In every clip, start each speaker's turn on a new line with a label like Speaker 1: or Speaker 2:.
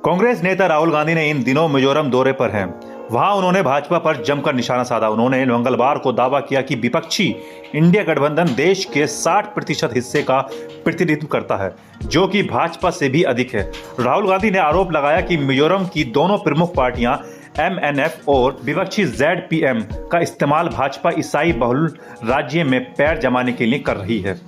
Speaker 1: कांग्रेस नेता राहुल गांधी ने इन दिनों मिजोरम दौरे पर हैं। वहां उन्होंने भाजपा पर जमकर निशाना साधा। उन्होंने मंगलवार को दावा किया कि विपक्षी इंडिया गठबंधन देश के 60% हिस्से का प्रतिनिधित्व करता है, जो कि भाजपा से भी अधिक है। राहुल गांधी ने आरोप लगाया कि मिजोरम की दोनों प्रमुख पार्टियां MNF और विपक्षी ZPM का इस्तेमाल भाजपा ईसाई बहुल राज्य में पैर जमाने के लिए कर रही है।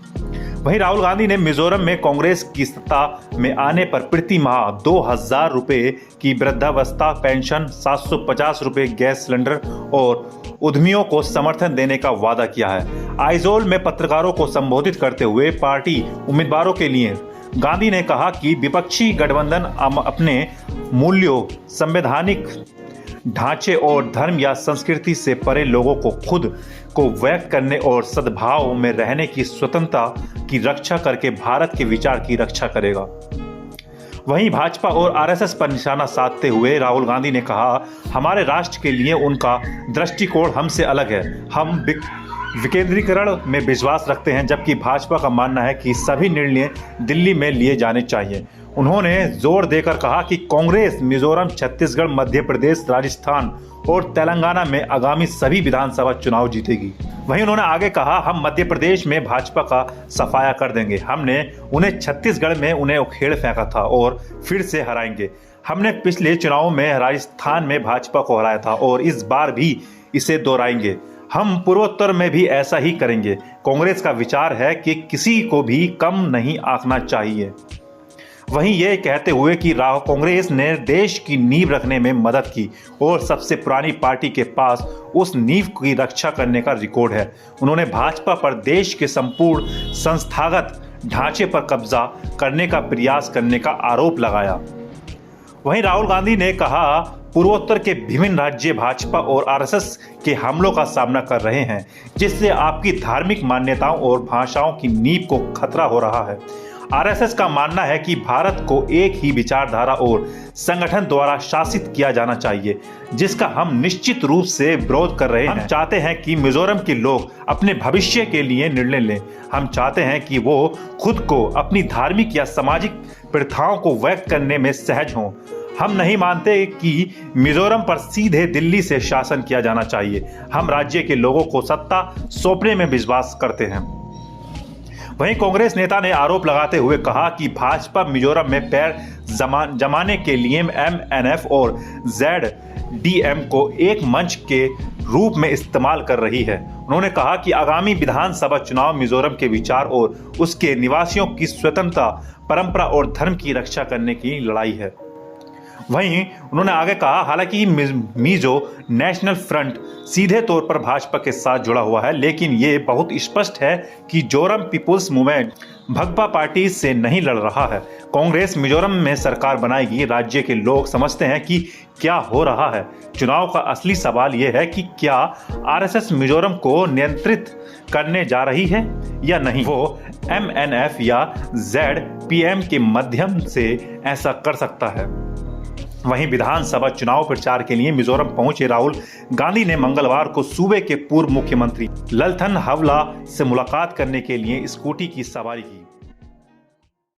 Speaker 1: वहीं राहुल गांधी ने मिजोरम में कांग्रेस की सत्ता में आने पर प्रति माह 2000 रुपए की वृद्धावस्था पेंशन, 750 रुपए गैस सिलेंडर और उद्यमियों को समर्थन देने का वादा किया है। आइजोल में पत्रकारों को संबोधित करते हुए पार्टी उम्मीदवारों के लिए गांधी ने कहा कि विपक्षी गठबंधन अपने मूल्यों, संवैधानिक ढांचे और धर्म या संस्कृति से परे लोगों को खुद को व्यक्त करने और सद्भाव में रहने की स्वतंत्रता की रक्षा करके भारत के विचार की रक्षा करेगा। वहीं भाजपा और RSS पर निशाना साधते हुए राहुल गांधी ने कहा, हमारे राष्ट्र के लिए उनका दृष्टिकोण हमसे अलग है। हम विकेंद्रीकरण में विश्वास रखते हैं, जबकि भाजपा का मानना है कि सभी निर्णय दिल्ली में लिए जाने चाहिए। उन्होंने जोर देकर कहा कि कांग्रेस मिजोरम, छत्तीसगढ़, मध्य प्रदेश, राजस्थान और तेलंगाना में आगामी सभी विधानसभा चुनाव जीतेगी। वहीं उन्होंने आगे कहा, हम मध्य प्रदेश में भाजपा का सफाया कर देंगे। हमने उन्हें छत्तीसगढ़ में उन्हें उखेड़ फेंका था और फिर से हराएंगे। हमने पिछले चुनाव में राजस्थान में भाजपा को हराया था और इस बार भी इसे दोहराएंगे। हम पूर्वोत्तर में भी ऐसा ही करेंगे। कांग्रेस का विचार है कि किसी को भी कम नहीं आंकना चाहिए। वहीं ये कहते हुए कि कांग्रेस ने देश की नींव रखने में मदद की और सबसे पुरानी पार्टी के पास उस नींव की रक्षा करने का रिकॉर्ड है। उन्होंने भाजपा पर देश के संपूर्ण संस्थागत ढांचे पर कब्जा करने का प्रयास करने का आरोप लगाया। वहीं राहुल गांधी ने कहा, पूर्वोत्तर के विभिन्न राज्य भाजपा और RSS के हमलों का सामना कर रहे हैं, जिससे आपकी धार्मिक मान्यताओं और भाषाओं की नींव को खतरा हो रहा है। RSS का मानना है कि भारत को एक ही विचारधारा और संगठन द्वारा शासित किया जाना चाहिए, जिसका हम निश्चित रूप से विरोध कर रहे हैं। हम चाहते हैं कि मिजोरम के लोग अपने भविष्य के लिए निर्णय लें। हम चाहते हैं कि वो खुद को अपनी धार्मिक या सामाजिक प्रथाओं को व्यक्त करने में सहज हों। हम नहीं मानते कि मिजोरम पर सीधे दिल्ली से शासन किया जाना चाहिए। हम राज्य के लोगों को सत्ता सौंपने में विश्वास करते हैं। वहीं कांग्रेस नेता ने आरोप लगाते हुए कहा कि भाजपा मिजोरम में पैर जमाने के लिए MNF और ZDM को एक मंच के रूप में इस्तेमाल कर रही है। उन्होंने कहा कि आगामी विधानसभा चुनाव मिजोरम के विचार और उसके निवासियों की स्वतंत्रता, परंपरा और धर्म की रक्षा करने की लड़ाई है। वहीं उन्होंने आगे कहा, हालांकि मिजो नेशनल फ्रंट सीधे तौर पर भाजपा के साथ जुड़ा हुआ है, लेकिन ये बहुत स्पष्ट है कि Zoram People's Movement Bhajpa party से नहीं लड़ रहा है। कांग्रेस मिजोरम में सरकार बनाएगी। राज्य के लोग समझते हैं कि क्या हो रहा है। चुनाव का असली सवाल यह है कि क्या RSS मिजोरम को नियंत्रित करने जा रही है या नहीं। वो MNF या ZPM के माध्यम से ऐसा कर सकता है। वहीं विधानसभा चुनाव प्रचार के लिए मिजोरम पहुंचे राहुल गांधी ने मंगलवार को सूबे के पूर्व मुख्यमंत्री ललथन हावला से मुलाकात करने के लिए स्कूटी की सवारी की।